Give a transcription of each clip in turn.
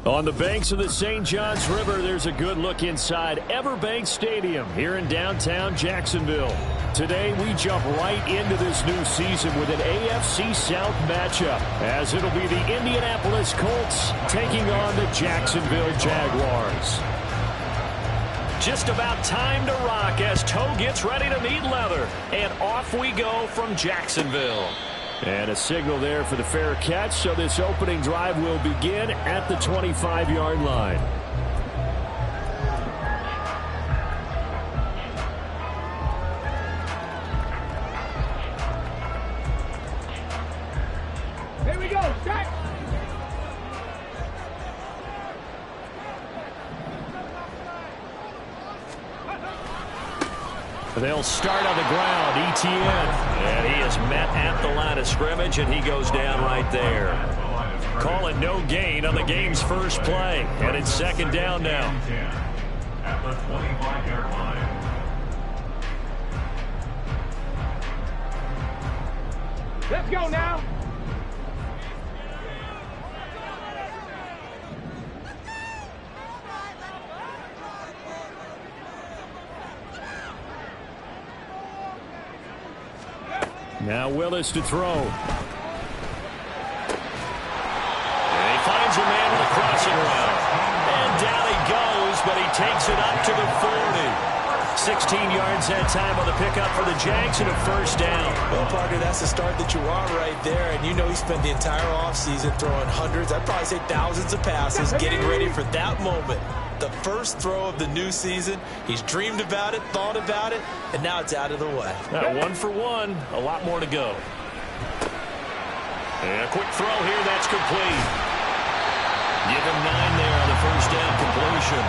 On the banks of the St. Johns River, there's a good look inside Everbank Stadium here in downtown Jacksonville. Today, we jump right into this new season with an AFC South matchup, as it'll be the Indianapolis Colts taking on the Jacksonville Jaguars. Just about time to rock as Toe gets ready to meet leather. And off we go from Jacksonville. And a signal there for the fair catch, so this opening drive will begin at the 25-yard line. Here we go, set! They'll start on the ground, Etienne. And he is met at the line of scrimmage, and he goes down right there. Call it no gain on the game's first play. And it's second down now. At the 25-yard line. Let's go now! Now Willis to throw. And he finds a man with a crossing route. And down he goes, but he takes it up to the 40. 16 yards that time on the pickup for the Jags and a first down. Well, Parker, that's the start that you want right there. And you know he spent the entire offseason throwing hundreds, I'd probably say thousands of passes, getting ready for that moment. The first throw of the new season. He's dreamed about it, thought about it, and now it's out of the way. 1 for 1. A lot more to go. And a quick throw here. That's complete. Give him 9 there on the first down completion.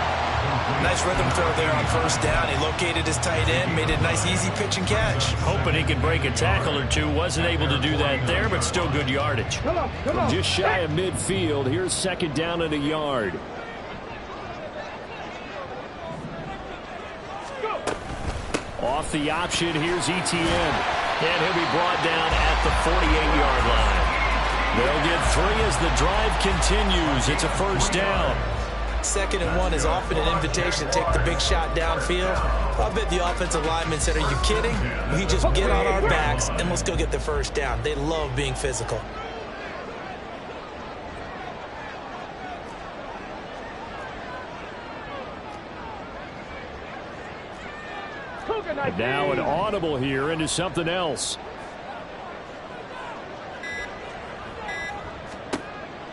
Nice rhythm throw there on first down. He located his tight end, made it a nice, easy pitch and catch. Hoping he could break a tackle or two. Wasn't able to do that there, but still good yardage. Come on. Just shy of midfield. Here's second down and a yard. Off the option, here's Etienne. And he'll be brought down at the 48-yard line. They'll get 3 as the drive continues. It's a first down. 2nd and 1 is often an invitation to take the big shot downfield. I bet the offensive lineman said, are you kidding? We just get on our backs and let's go get the first down. They love being physical. And now an audible here into something else.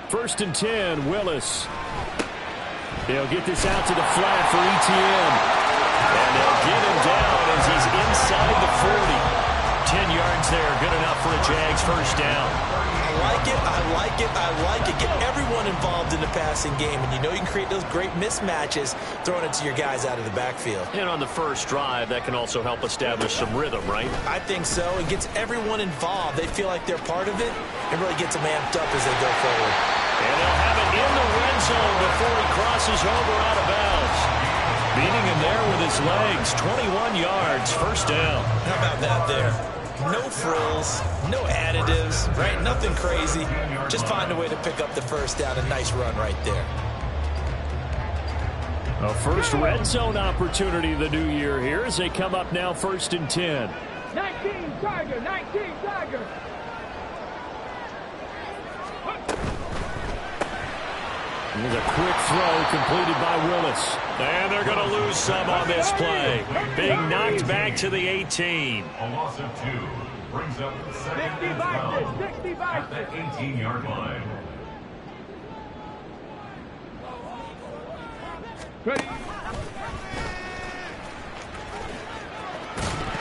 First and 10, Willis. They'll get this out to the flat for Etienne. And they'll get him down as he's inside the 40. 10 yards there, good enough for a Jags first down. I like it. Get everyone involved in the passing game. And you know you can create those great mismatches throwing it to your guys out of the backfield. And on the first drive, that can also help establish some rhythm, right? I think so. It gets everyone involved. They feel like they're part of it. It really gets them amped up as they go forward. And they'll have it in the red zone before he crosses over out of bounds. Beating him there with his legs. 21 yards, first down. How about that there? No frills, no additives, right? Nothing crazy. Just find a way to pick up the first down. A nice run right there. A first red zone opportunity of the new year here as they come up now first and 10. 19 Tiger. Here's a quick throw completed by Willis. And they're going to lose some on this play. Being knocked back to the 18. A loss of 2 brings up 2nd and 12 at the 18-yard line. Ready?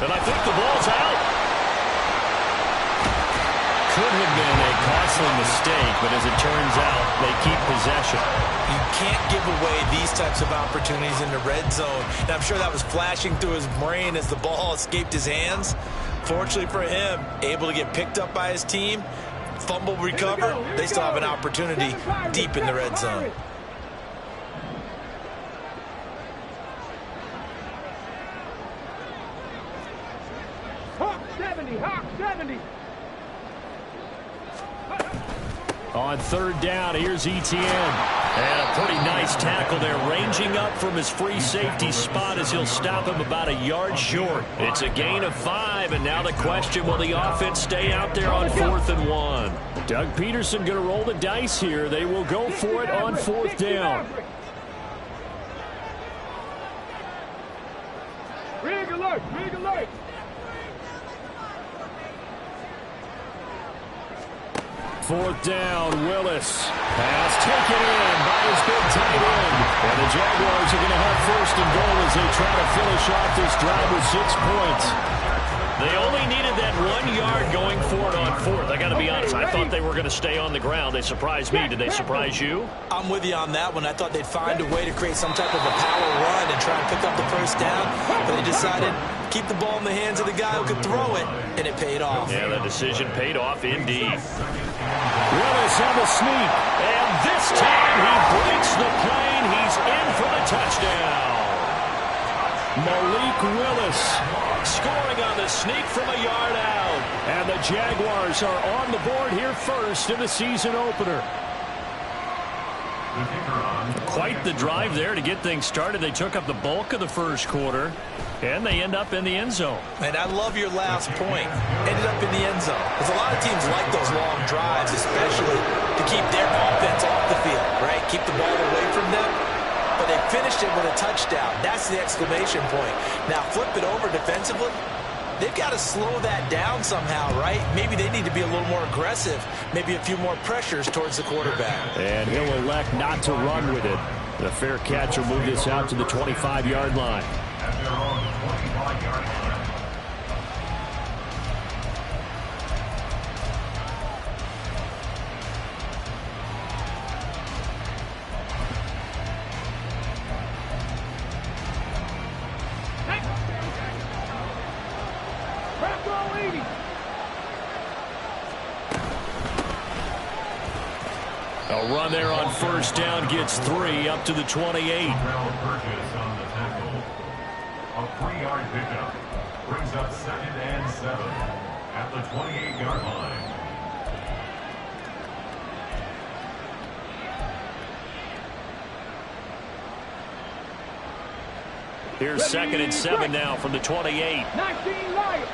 And I think the ball's out. Could have been a costly mistake, but as it turns out, they keep possession. You can't give away these types of opportunities in the red zone. And I'm sure that was flashing through his brain as the ball escaped his hands. Fortunately for him, able to get picked up by his team, fumble recover, they still have an opportunity deep in the red zone. Hawk 70. On third down, here's Etienne. And a pretty nice tackle there, ranging up from his free safety spot as he'll stop him about a yard short. It's a gain of 5, and now the question, will the offense stay out there on 4th and 1? Doug Peterson going to roll the dice here. They will go for it on 4th down. Rig alert, rig alert. Fourth down, Willis. Pass taken in by his big tight end. And the Jaguars are going to have 1st and goal as they try to finish off this drive with 6 points. They only needed that 1 yard going for it on 4th. I got to be honest, I thought they were going to stay on the ground. They surprised me. Did they surprise you? I'm with you on that one. I thought they'd find a way to create some type of a power run and try and pick up the 1st down, but they decided keep the ball in the hands of the guy who could throw it, and it paid off. Yeah, the decision paid off indeed. Willis on the sneak, and this time he breaks the plane. He's in for the touchdown. Malik Willis scoring on the sneak from a yard out. And the Jaguars are on the board here first in the season opener. Quite the drive there to get things started. They took up the bulk of the first quarter, and they end up in the end zone. And I love your last point. Ended up in the end zone. Because a lot of teams like those long drives, especially to keep their offense off the field, right? Keep the ball away from them. But they finished it with a touchdown. That's the exclamation point. Now flip it over defensively. They've got to slow that down somehow, right? Maybe they need to be a little more aggressive. Maybe a few more pressures towards the quarterback. And he'll elect not to run with it. The fair catch will move this out to the 25-yard line. At their own 25-yard line. A run there on 1st down gets 3 up to the 28. Burgess on the tackle. A 3-yard pickup brings up 2nd and 7 at the 28-yard line. Here's 2nd and 7 now from the 28. 19 Lions.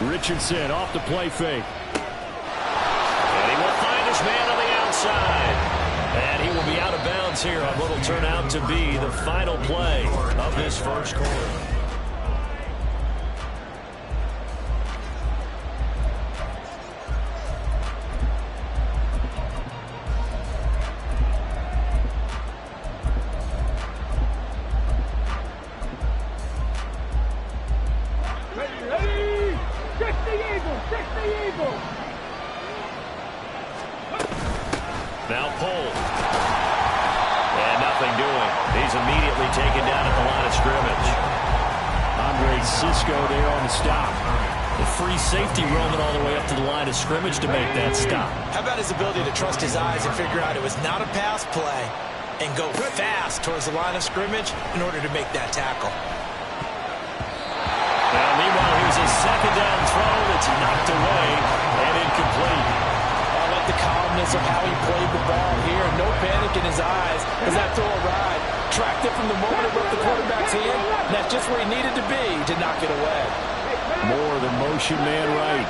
Richardson off the play fake. And he will find his man on the outside. And he will be out of bounds here on what will turn out to be the final play of this first quarter. Now Pohl. And nothing doing. He's immediately taken down at the line of scrimmage. Andre Cisco there on the stop. The free safety roaming all the way up to the line of scrimmage to make that stop. How about his ability to trust his eyes and figure out it was not a pass play and go fast towards the line of scrimmage in order to make that tackle. Now, meanwhile, here's a 2nd down throw that's knocked away and incomplete. The calmness of how he played the ball here. No panic in his eyes as that throw arrived. Tracked it from the moment it left the quarterback's hand. And that's just where he needed to be to knock it away. More the motion man right.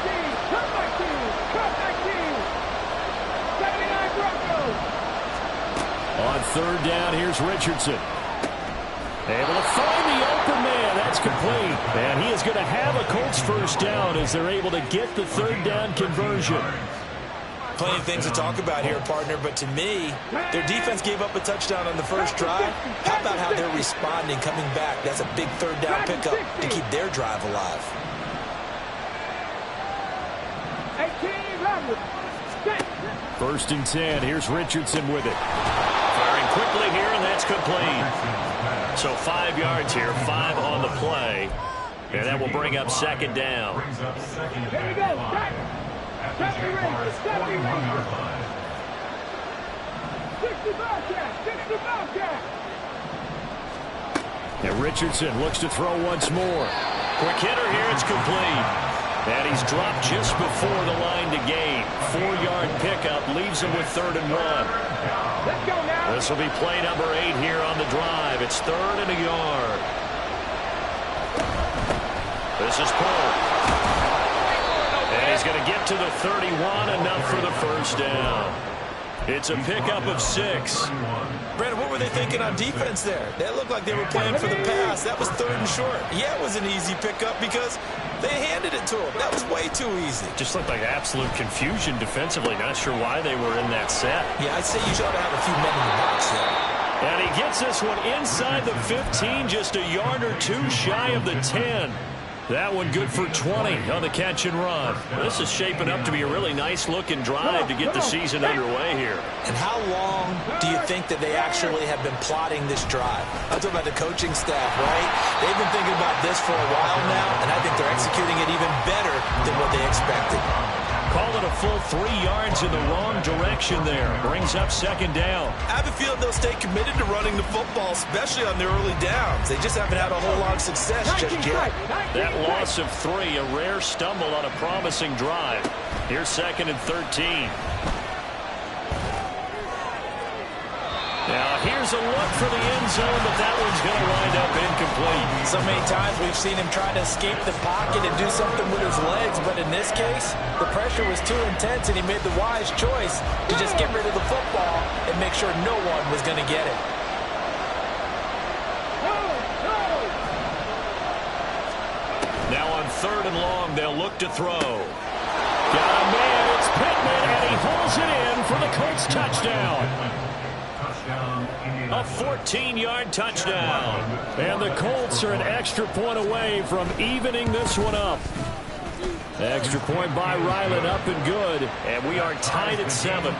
On 3rd down, here's Richardson. Able to find the open man. That's complete. And he is going to have a Colts 1st down as they're able to get the 3rd down conversion. Plenty of things to talk about here, partner, but to me, their defense gave up a touchdown on the first drive. How about how they're responding, coming back? That's a big 3rd down pickup to keep their drive alive. 1st and 10. Here's Richardson with it. Firing quickly here, and that's complete. So 5 yards here, 5 on the play. And that will bring up 2nd down. There we go. At the Jaguars' 41-yard line. 65 catch. And Richardson looks to throw once more. Quick hitter here, it's complete. And he's dropped just before the line to gain. 4-yard pickup leaves him with 3rd and 1. Let's go now. This will be play number 8 here on the drive. It's 3rd and a yard. This is pulled. And he's going to get to the 31, enough for the first down. It's a pickup of 6. Brandon, what were they thinking on defense there? They looked like they were playing for the pass. That was 3rd and short. Yeah, it was an easy pickup because they handed it to him. That was way too easy. Just looked like absolute confusion defensively. Not sure why they were in that set. Yeah, I'd say you should have a few men in the box there. And he gets this one inside the 15, just a yard or 2 shy of the 10. That one good for 20 on the catch and run. This is shaping up to be a really nice-looking drive to get the season underway here. And how long do you think that they actually have been plotting this drive? I'm talking about the coaching staff, right? They've been thinking about this for a while now, and I think they're executing it even better than what they expected. Call it a full 3 yards in the wrong direction there. Brings up 2nd down. I have a feeling they'll stay committed to running the football, especially on their early downs. They just haven't had a whole lot of success just yet. That loss of 3, a rare stumble on a promising drive. Here's 2nd and 13. Now here's a look for the end zone, but that one's going to wind up incomplete. So many times we've seen him trying to escape the pocket and do something with his legs, but in this case, the pressure was too intense and he made the wise choice to just get rid of the football and make sure no one was going to get it. Now on 3rd and long, they'll look to throw. Got a man, it's Pittman, and he pulls it in for the Colts touchdown. A 14-yard touchdown. And the Colts are an extra point away from evening this one up. Extra point by Ryland, up and good. And we are tied at 7.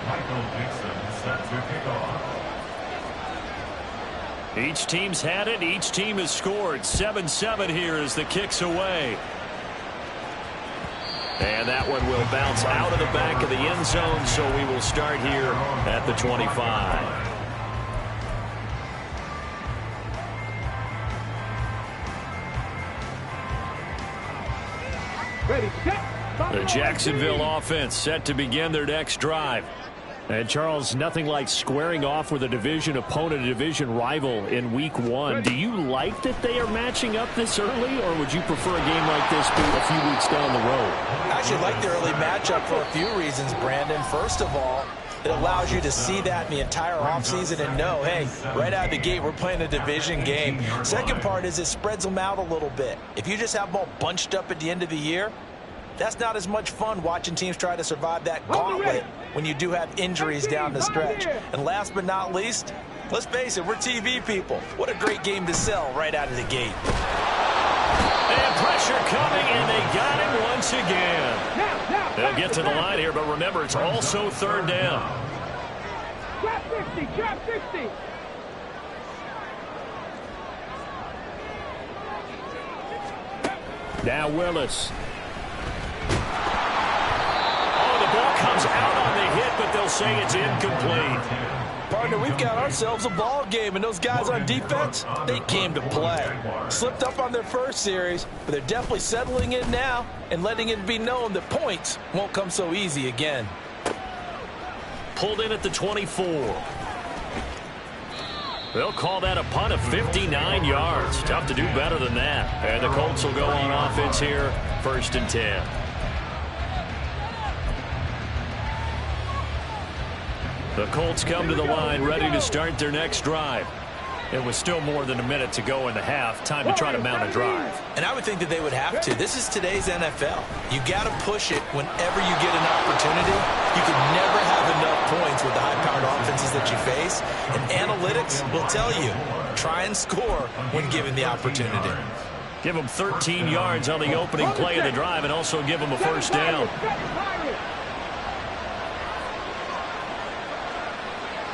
Michael Dixon set to kick off. Each team's had it. Each team has scored. 7-7 here as the kick's away. And that one will bounce out of the back of the end zone, so we will start here at the 25. Ready, set. The Jacksonville offense set to begin their next drive. And, Charles, nothing like squaring off with a division opponent, a division rival in Week 1. Do you like that they are matching up this early, or would you prefer a game like this be a few weeks down the road? I actually like the early matchup for a few reasons, Brandon. First of all, it allows you to see that in the entire offseason and know, hey, right out of the gate, we're playing a division game. Second part is it spreads them out a little bit. If you just have them all bunched up at the end of the year, that's not as much fun watching teams try to survive that gauntlet when you do have injuries down the stretch. And last but not least, let's face it, we're TV people. What a great game to sell right out of the gate. And pressure coming, and they got him once again. They'll get to the line here, but remember, it's also 3rd down. Drop 50, drop 50. Now Willis. Ball comes out on the hit, but they'll say it's incomplete. Partner, we've got ourselves a ball game, and those guys on defense, they came to play. Slipped up on their first series, but they're definitely settling in now and letting it be known that points won't come so easy again. Pulled in at the 24. They'll call that a punt of 59 yards. Tough to do better than that. And the Colts will go on offense here, 1st and 10. The Colts come to the line, ready to start their next drive. It was still more than a minute to go in the half. Time to try to mount a drive. And I would think that they would have to. This is today's NFL. You got to push it whenever you get an opportunity. You can never have enough points with the high-powered offenses that you face. And analytics will tell you, try and score when given the opportunity. Give them 13 yards on the opening play of the drive and also give them a first down.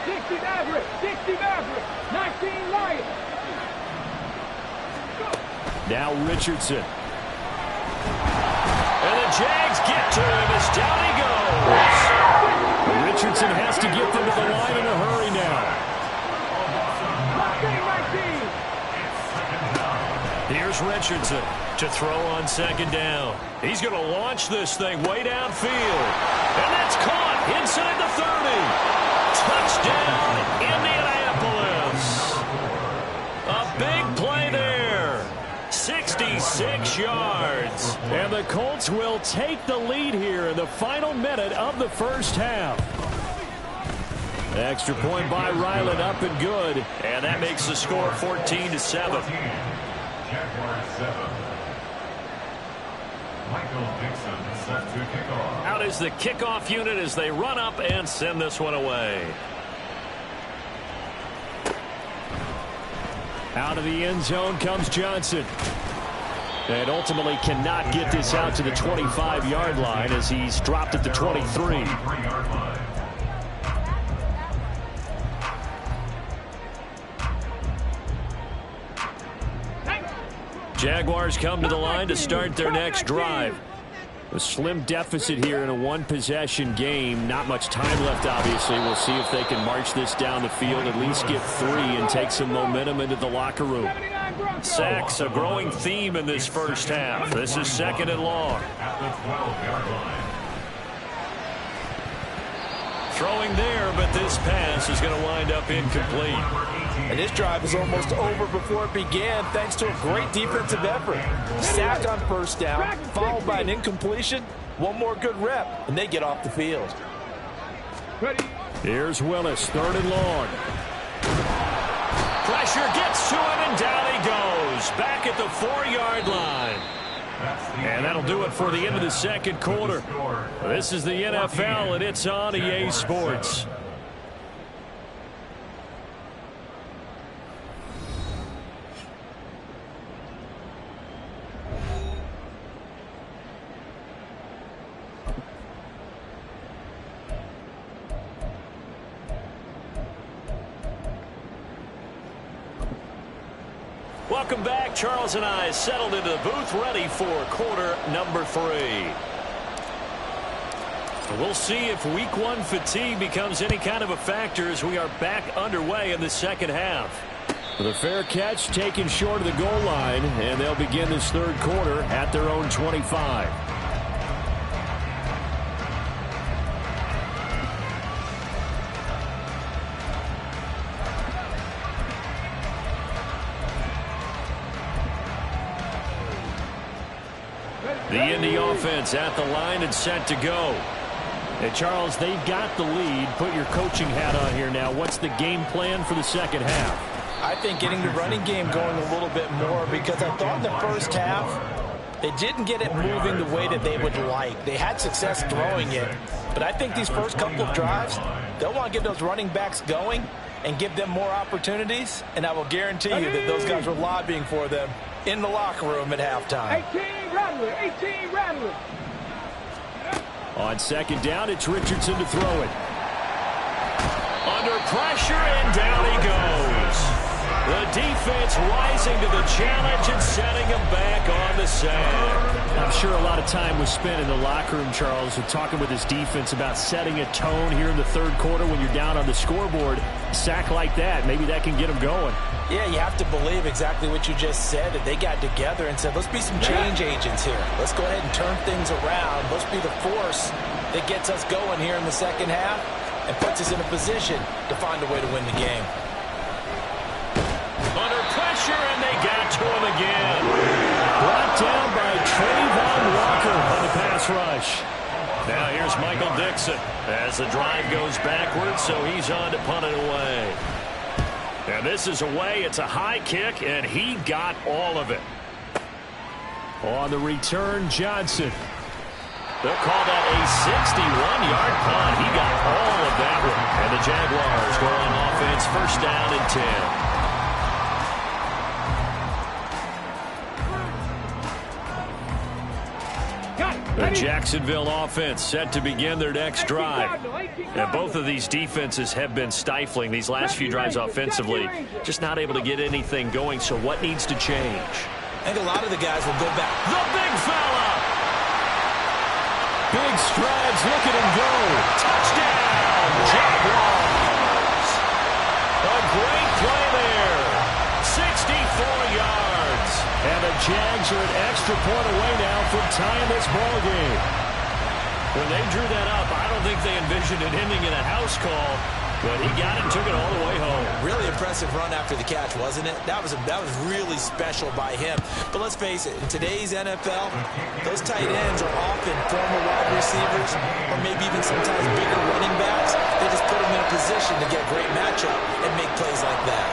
60 Maverick, 60 Maverick, 19 Lions. Now Richardson. And the Jags get to him as down he goes. Richardson has to get them to the line in a hurry now. Here's Here's Richardson to throw on second down. He's going to launch this thing way downfield. And that's caught inside the 30. Touchdown, Indianapolis. A big play there. 66 yards. And the Colts will take the lead here in the final minute of the first half. Extra point by Ryland, up and good. And that makes the score 14-7. Jaguars 7. Michael Dixon set to kick off. Out is the kickoff unit as they run up and send this one away. Out of the end zone comes Johnson. And ultimately cannot get this out to the 25-yard line as he's dropped at the 23. Jaguars come to the line to start their next drive. A slim deficit here in a one-possession game. Not much time left, obviously. We'll see if they can march this down the field, at least get 3 and take some momentum into the locker room. Sacks, a growing theme in this first half. This is second and long. At the 12-yard line. Throwing there, but this pass is going to wind up incomplete. And this drive is almost over before it began thanks to a great defensive effort. Sack on first down, followed by an incompletion. One more good rep, and they get off the field. Here's Willis, third and long. Pressure gets to him, and down he goes. Back at the 4-yard line. And that'll do it for the end of the second quarter. This is the NFL, and it's on EA Sports. Welcome back. Charles and I settled into the booth, ready for quarter number 3. We'll see if week 1 fatigue becomes any kind of a factor as we are back underway in the second half. The fair catch taken short of the goal line, and they'll begin this third quarter at their own 25. The Indy offense at the line and set to go. And Charles, they've got the lead. Put your coaching hat on here now. What's the game plan for the second half? I think getting the running game going a little bit more, because I thought in the first half they didn't get it moving the way that they would like. They had success throwing it, but I think these first couple of drives, they'll want to get those running backs going and give them more opportunities, and I will guarantee you that those guys were lobbying for them in the locker room at halftime. 18 Rattler. On second down, it's Richardson to throw it. Under pressure, and down he goes. The defense rising to the challenge and setting him back on the sack. I'm sure a lot of time was spent in the locker room, Charles, with talking with his defense about setting a tone here in the third quarter when you're down on the scoreboard. A sack like that, maybe that can get him going. Yeah, you have to believe exactly what you just said, that they got together and said, let's be some change agents here. Let's go ahead and turn things around. Let's be the force that gets us going here in the second half and puts us in a position to find a way to win the game. Under pressure, and they got to him again. Brought down by Trayvon Walker on the pass rush. Now here's Michael Dixon as the drive goes backwards, so he's on to punt it away. And this is away. It's a high kick, and he got all of it. On the return, Johnson. They'll call that a 61-yard punt. He got all of that one. And the Jaguars go on offense, first down and 10. The Jacksonville offense set to begin their next drive. And both of these defenses have been stifling these last few drives offensively. Just not able to get anything going, so what needs to change? I think a lot of the guys will go back. The big fella! Big strides, look at him go. Touchdown, Jaguars! A great play there. 64 yards. And the Jags are an extra point away now from tying this ball game. When they drew that up, I don't think they envisioned it ending in a house call, but he got it and took it all the way home. Really impressive run after the catch, wasn't it? That was really special by him. But let's face it, in today's NFL, those tight ends are often former wide receivers or maybe even sometimes bigger running backs. They just put them in a position to get a great matchup and make plays like that.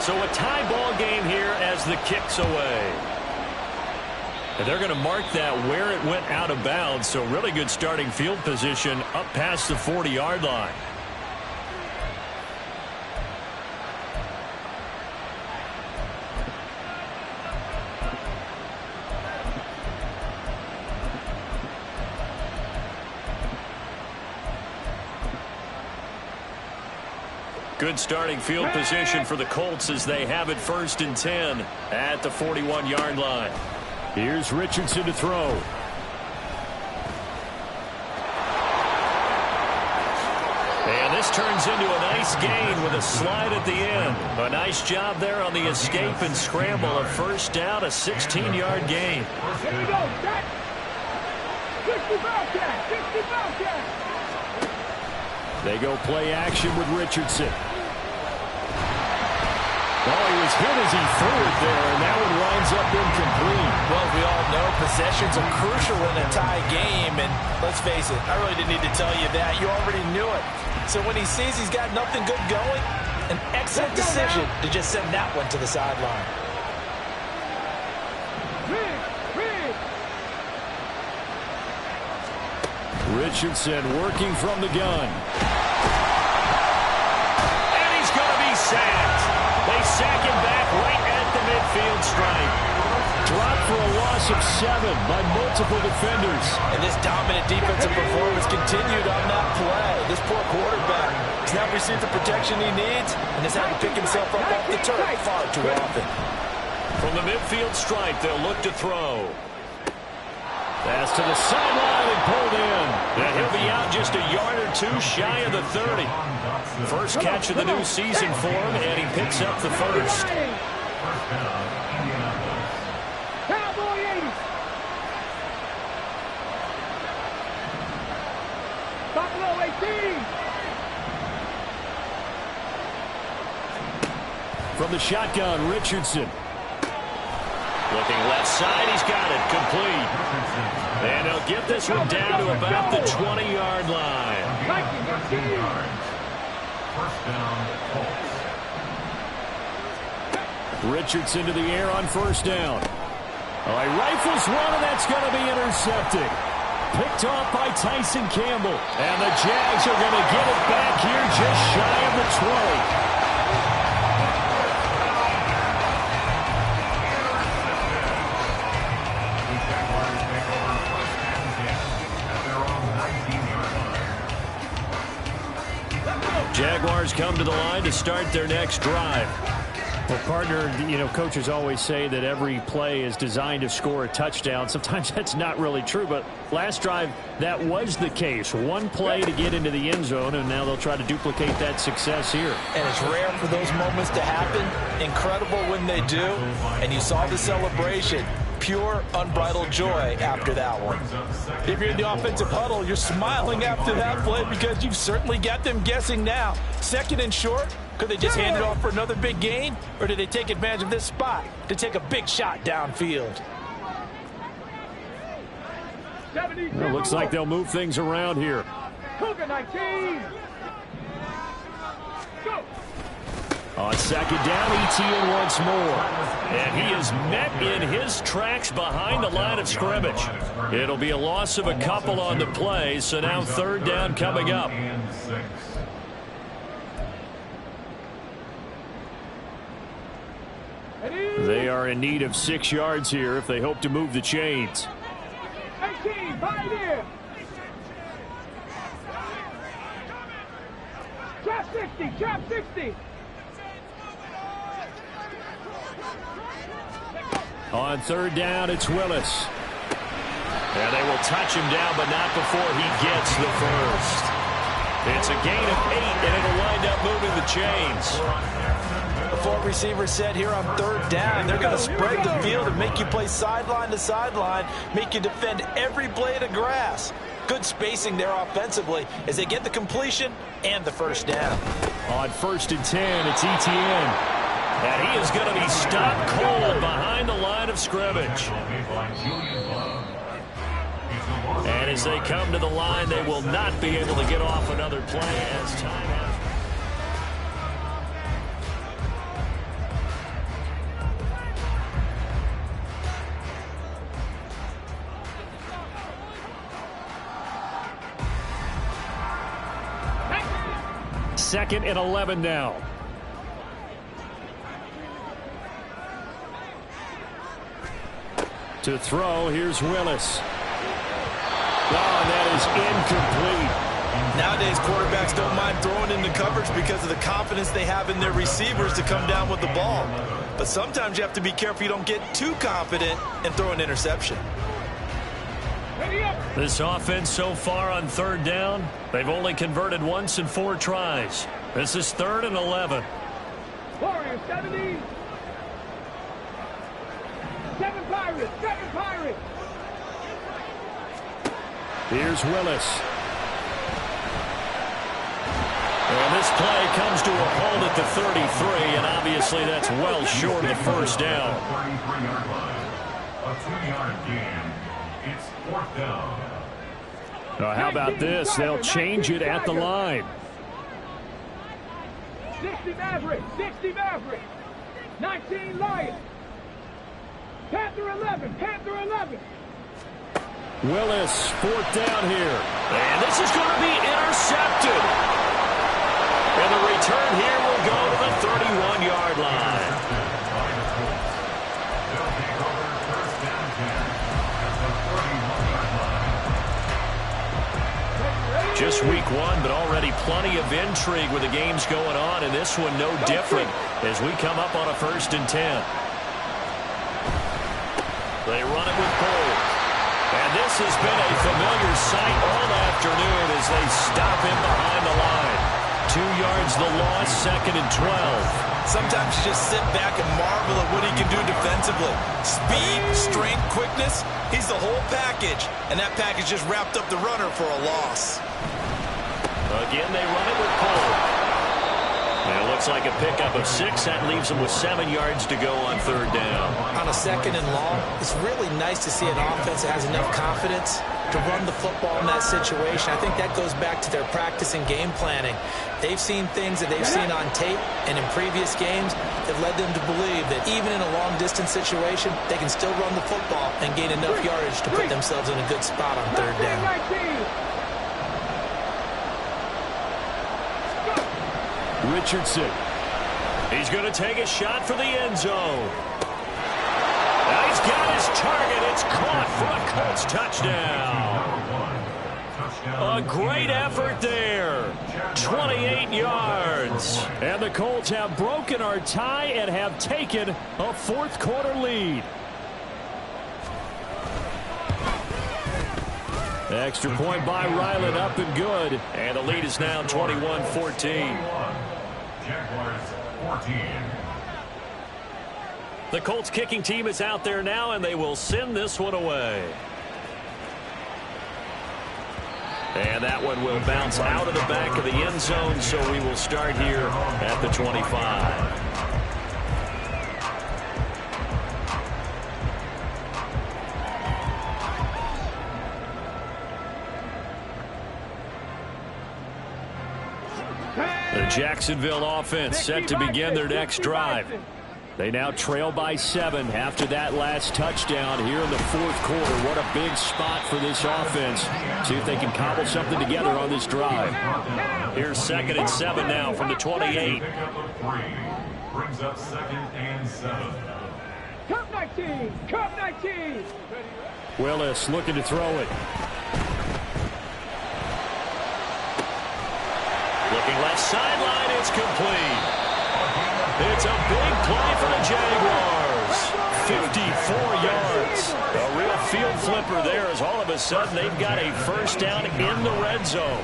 So a tie ball game here as the kick's away. And they're going to mark that where it went out of bounds. So really good starting field position up past the 40-yard line. Good starting field position for the Colts as they have it 1st and 10 at the 41-yard line. Here's Richardson to throw. And this turns into a nice gain with a slide at the end. A nice job there on the escape and scramble. A 1st down, a 16-yard gain. Here we go. Back. 60 Bobcat. 60 Bobcat. They go play action with Richardson. Oh, he was hit as he threw it there, and that one winds up incomplete. Well, we all know possessions are crucial in a tie game, and let's face it, I really didn't need to tell you that. You already knew it. So when he sees he's got nothing good going, an excellent decision to just send that one to the sideline. Richardson working from the gun. And he's going to be sacked. They sack him back right at the midfield stripe. Dropped for a loss of 7 by multiple defenders. And this dominant defensive performance continued on that play. This poor quarterback has not received the protection he needs and has had to pick himself up off the turf far too often. From the midfield stripe, they'll look to throw. Pass to the sideline and pulled in. And he'll be out just a yard or two shy of the 30. First catch of the new season for him, and he picks up the 1st. Cowboy 80. Buffalo 18. From the shotgun, Richardson. Looking left side, he's got it, complete. And he'll get this one down to about the 20-yard line. 13 yards. 1st down, Colts. Richardson to the air on 1st down. Oh, he rifles one, and that's going to be intercepted. Picked off by Tyson Campbell. And the Jags are going to get it back here just shy of the 20. Jaguars come to the line to start their next drive. Well, partner, you know, coaches always say that every play is designed to score a touchdown. Sometimes that's not really true, but last drive, that was the case. One play to get into the end zone, and now they'll try to duplicate that success here. And it's rare for those moments to happen. Incredible when they do, and you saw the celebration. Pure, unbridled joy after that one. If you're in the offensive huddle, you're smiling after that play because you've certainly got them guessing now. 2nd and short, could they just hand it off for another big gain? Or did they take advantage of this spot to take a big shot downfield? Well, looks like they'll move things around here. Cougar 19. Go. On 2nd down, ETN once more. And he is met in his tracks behind the line of scrimmage. It'll be a loss of a couple on the play, so now 3rd down coming up. They are in need of 6 yards here if they hope to move the chains. 18, Pioneer. Trap 60, trap 60. On 3rd down, it's Willis. And they will touch him down, but not before he gets the 1st. It's a gain of 8, and it'll wind up moving the chains. The 4 receivers said here on 3rd down, they're going to spread the field and make you play sideline to sideline, make you defend every blade of grass. Good spacing there offensively as they get the completion and the 1st down. On 1st and 10, it's Etienne. And he is going to be stopped cold behind the line of scrimmage. And as they come to the line, they will not be able to get off another play as time has. Second and 11 now. To throw, here's Willis. Oh, and that is incomplete. Nowadays, quarterbacks don't mind throwing into coverage because of the confidence they have in their receivers to come down with the ball. But sometimes you have to be careful you don't get too confident and throw an interception. This offense so far on 3rd down, they've only converted once in 4 tries. This is 3rd and 11. Warriors 70. 7 Pirates. 7 Pirates. Here's Willis. And this play comes to a hold at the 33, and obviously that's well short of the 1st down. 33-yard line. A 2-yard gain. It's 4th down. Now, how about this? They'll change it at the line. 60 Maverick. 60 Maverick. 19 Lions. Panther 11. Panther 11. Willis, 4th down here. And this is going to be intercepted. And the return here will go to the 31-yard line. They'll take over 1st and 10 at the 31-yard line. Just week 1, but already plenty of intrigue with the games going on, and this one no different as we come up on a 1st and 10. They run it with Cole. And this has been a familiar sight all afternoon as they stop him behind the line. 2 yards the loss, 2nd and 12. Sometimes you just sit back and marvel at what he can do defensively. Speed, strength, quickness, he's the whole package. And that package just wrapped up the runner for a loss. Again, they run it with Cole. And it looks like a pickup of 6. That leaves them with 7 yards to go on 3rd down. On a 2nd and long, it's really nice to see an offense that has enough confidence to run the football in that situation. I think that goes back to their practice and game planning. They've seen things that they've seen on tape and in previous games that led them to believe that even in a long-distance situation, they can still run the football and gain enough yardage to put themselves in a good spot on 3rd down. Richardson. He's going to take a shot for the end zone. Now he's got his target. It's caught for a Colts touchdown. A great effort there. 28 yards. And the Colts have broken our tie and have taken a 4th quarter lead. Extra point by Ryland, up and good. And the lead is now 21-14. Jaguars 14. The Colts kicking team is out there now, and they will send this one away. And that one will bounce out of the back of the end zone, so we will start here at the 25. The Jacksonville offense set to begin their next drive. They now trail by 7 after that last touchdown here in the 4th quarter. What a big spot for this offense. See if they can cobble something together on this drive. Here's 2nd and 7 now from the 28. Brings up 2nd and 7. Cup 19. Cup 19. Willis looking to throw it. Looking left sideline, it's complete. It's a big play for the Jaguars. 54 yards. A real field flipper there as all of a sudden they've got a 1st down in the red zone.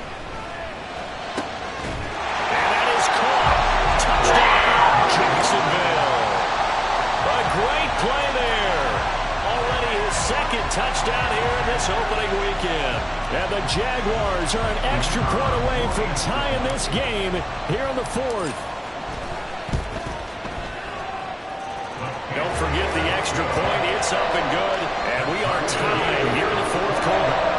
Jaguars are an extra point away from tying this game here in the fourth. Don't forget the extra point. It's up and good. And we are tied here in the fourth quarter.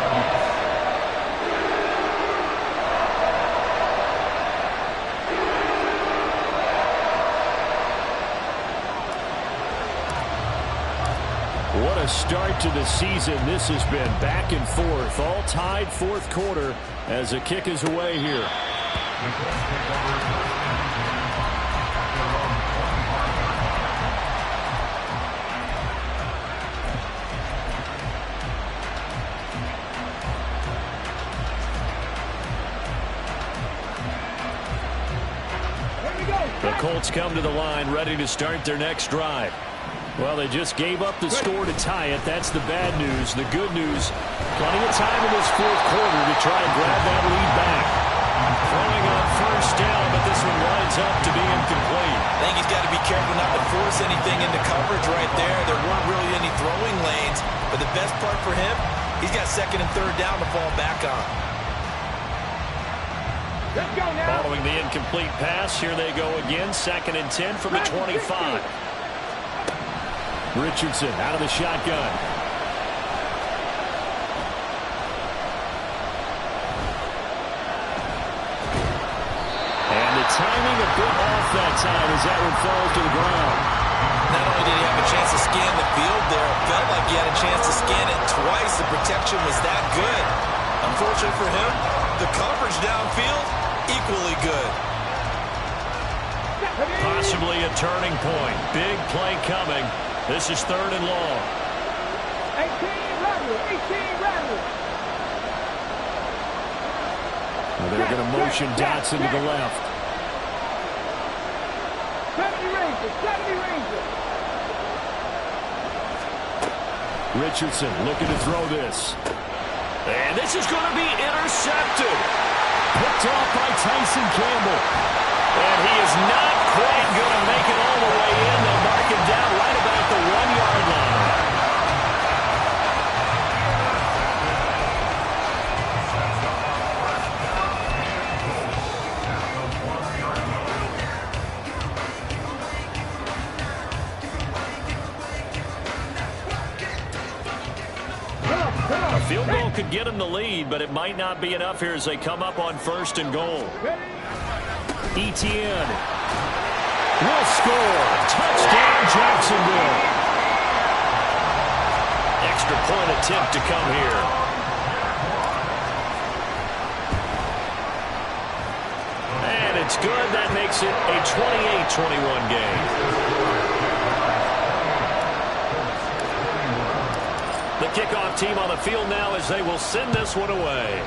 What a start to the season this has been. Back and forth, all tied fourth quarter as the kick is away here. The Colts come to the line ready to start their next drive. Well, they just gave up the score to tie it. That's the bad news. The good news, plenty of time in this fourth quarter to try and grab that lead back. Throwing on first down, but this one winds up to be incomplete. I think he's got to be careful not to force anything into coverage right there. There weren't really any throwing lanes, but the best part for him, he's got second and third down to fall back on. Let's go now. Following the incomplete pass, here they go again. 2nd and 10 from the 25. Richardson out of the shotgun. And the timing a bit off that time as that one falls to the ground. Not only did he have a chance to scan the field there, it felt like he had a chance to scan it twice. The protection was that good. Unfortunately for him, the coverage downfield, equally good. Possibly a turning point. Big play coming. This is 3rd and long. 18 Rattler. Well, they're going to motion Dotson to the left. 70 Rangers. Richardson looking to throw this. And this is going to be intercepted. Picked off by Tyson Campbell. And he is not quite going to make it all the way in. They'll mark him down right about the 1-yard line. A field goal could get him the lead, but it might not be enough here as they come up on 1st and goal. Etienne will score. Touchdown, Jacksonville. Extra point attempt to come here. And it's good. That makes it a 28-21 game. The kickoff team on the field now as they will send this one away.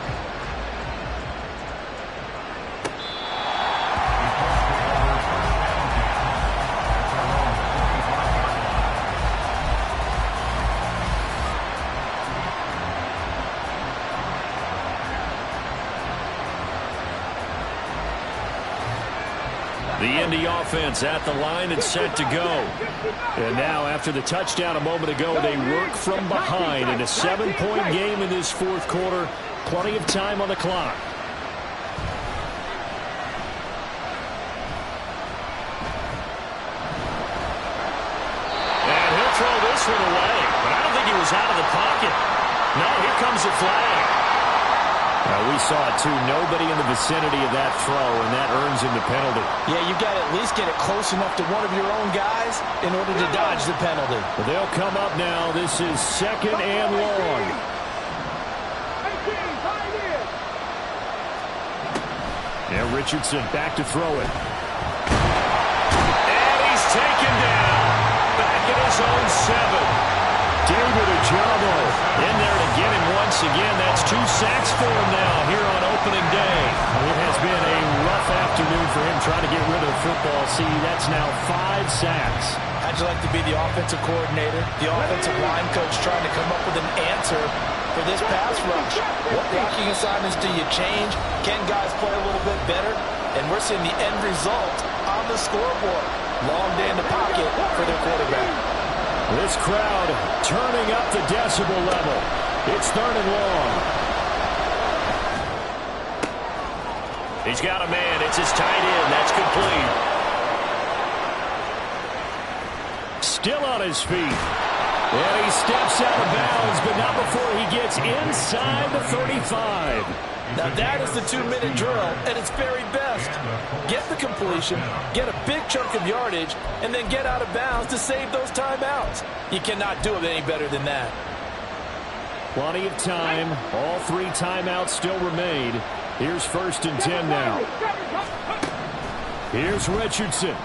The Indy offense at the line and set to go. And now after the touchdown a moment ago, they work from behind in a 7-point game in this fourth quarter. Plenty of time on the clock. And he'll throw this one away. But I don't think he was out of the pocket. No, here comes a flag. We saw it too. Nobody in the vicinity of that throw, and that earns him the penalty. Yeah, you've got to at least get it close enough to one of your own guys in order to dodge the penalty. Well, they'll come up now. This is 2nd and long. And Richardson back to throw it. And he's taken down. Back at his own 7. David Ojabo in there to get him once again. That's 2 sacks for him now here on opening day. It has been a rough afternoon for him trying to get rid of the football. See, that's now 5 sacks. How'd you like to be the offensive coordinator, the offensive line coach trying to come up with an answer for this pass rush? What blocking assignments do you change? Can guys play a little bit better? And we're seeing the end result on the scoreboard. Long day in the pocket for their quarterback. This crowd turning up the decibel level. It's 3rd and long. He's got a man. It's his tight end. That's complete. Still on his feet. And he steps out of bounds, but not before he gets inside the 35. Now that is the 2-minute drill at its very best. Get the completion, get a big chunk of yardage, and then get out of bounds to save those timeouts. You cannot do it any better than that. Plenty of time. All 3 timeouts still remain. Here's 1st and 10 now. Here's Richardson.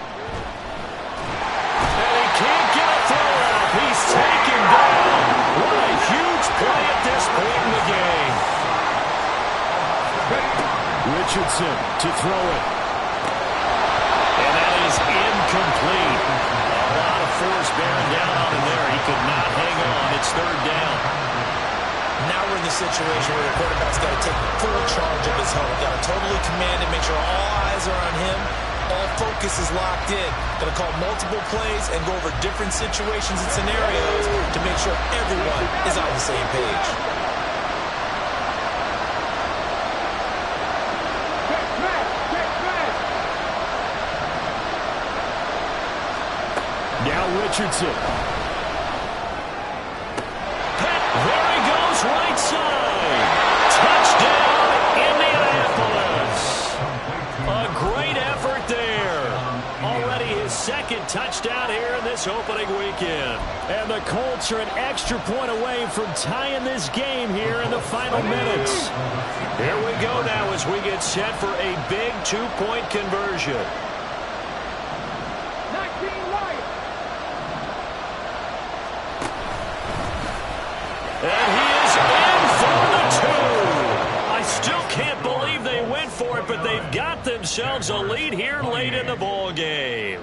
And he can't get a throw out. He's taken down. What a huge play at this point in the game. Richardson to throw it. And that is incomplete. A lot of force bearing down on him there. He could not hang on. It's 3rd down. Now we're in the situation where the quarterback's got to take full charge of his huddle. Got to totally command it, make sure all eyes are on him. All focus is locked in. Got to call multiple plays and go over different situations and scenarios to make sure everyone is on the same page. Now Richardson. There he goes, right side. Touchdown, Indianapolis. A great effort there. Already his 2nd touchdown here in this opening weekend. And the Colts are an extra point away from tying this game here in the final minutes. Here we go now as we get set for a big 2-point conversion. And he is in for the 2. I still can't believe they went for it, but they've got themselves a lead here late in the ball game.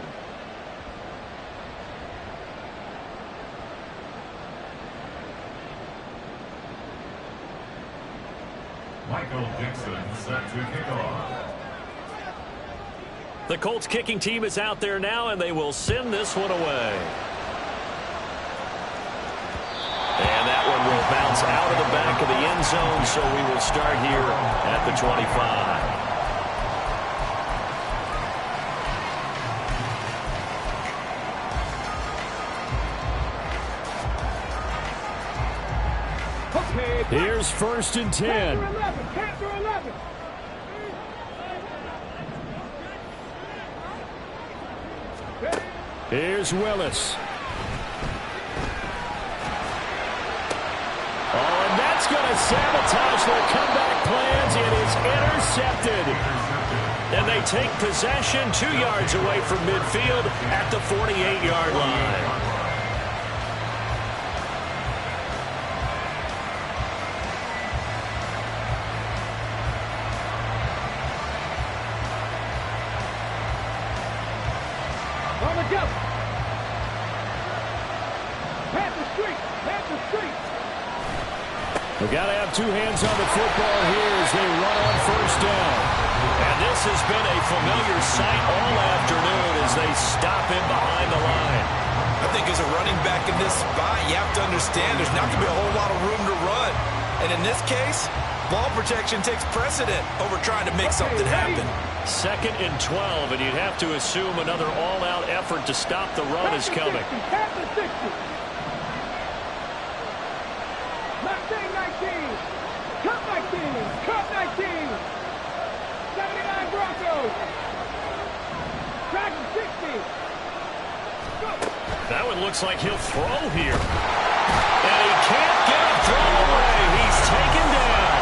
Michael Dixon set to kick off. The Colts kicking team is out there now, and they will send this one away. And that one will bounce out of the back of the end zone, so we will start here at the 25. Here's 1st and 10. Here's Willis. Oh, and that's going to sabotage their comeback plans. It is intercepted. And they take possession 2 yards away from midfield at the 48-yard line. On the go. Pass the street. Pass the street. We've got to have 2 hands on the football here as they run on 1st down. And this has been a familiar sight all afternoon as they stop him behind the line. I think as a running back in this spot, you have to understand there's not going to be a whole lot of room to run. And in this case, ball protection takes precedent over trying to make something happen. 2nd and 12, and you'd have to assume another all-out effort to stop the run is coming. Pass the 60. 19. Cut 19. Cut 19. 79 Broncos. Track 60. Go. That one looks like he'll throw here. And he can't get a throw away. He's taken down.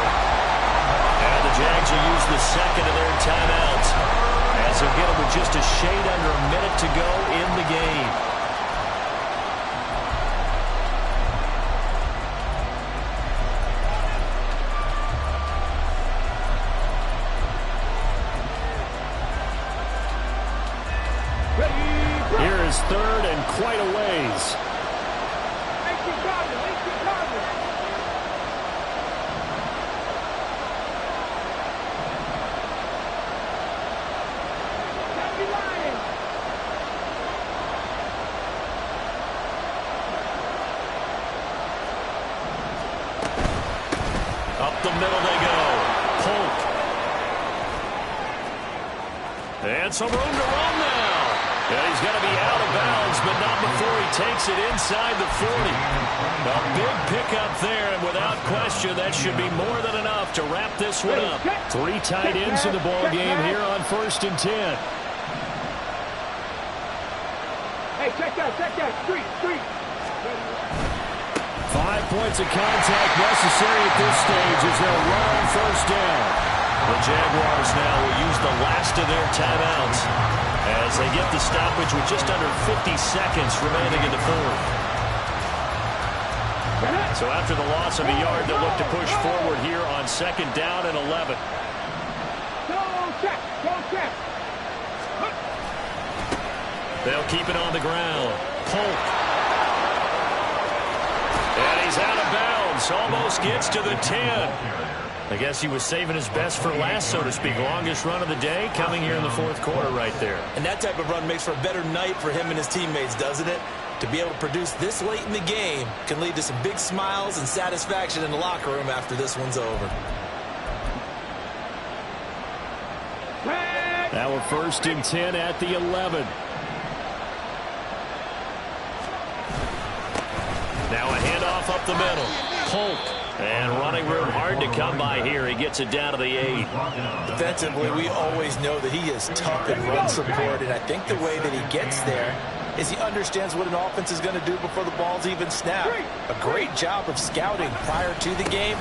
And the Jags will use the 2nd of their timeouts as they'll get him with just a shade under a minute to go in the game. Here is 3rd and quite a ways. Up the middle they go. Polk. And some room to run now. And he's going to be out of bounds, but not before he takes it inside the 40. A big pickup there, and without question, that should be more than enough to wrap this one up. 3 tight ends in the ball game here on 1st and 10. Hey, check that. Street. 5 points of contact necessary at this stage as they'll run on 1st down. The Jaguars now will use the last of their timeouts as they get the stoppage with just under 50 seconds remaining in the 4th. So after the loss of a yard, they'll look to push forward here on 2nd down and 11. Don't check. They'll keep it on the ground. Polk. And he's out of bounds. Almost gets to the 10. I guess he was saving his best for last, so to speak. Longest run of the day coming here in the 4th quarter right there. And that type of run makes for a better night for him and his teammates, doesn't it? To be able to produce this late in the game can lead to some big smiles and satisfaction in the locker room after this one's over. Now we're 1st and 10 at the 11. Now a handoff up the middle. Polk. And running room hard to come by here. He gets it down to the 8. Defensively, we always know that he is tough in run support, and I think the way that he gets there is he understands what an offense is going to do before the ball's even snapped. A great job of scouting prior to the game,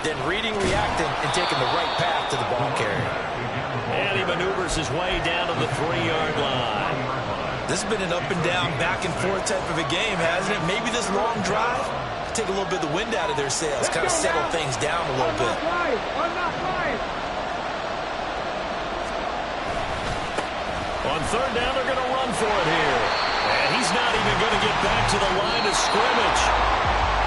then reading, reacting, and taking the right path to the ball carrier. And he maneuvers his way down to the 3-yard line. This has been an up and down, back and forth type of a game, hasn't it? Maybe this long drive take a little bit of the wind out of their sails, kind of settle things down a little bit. On 3rd down, they're going to run for it here. And he's not even going to get back to the line of scrimmage.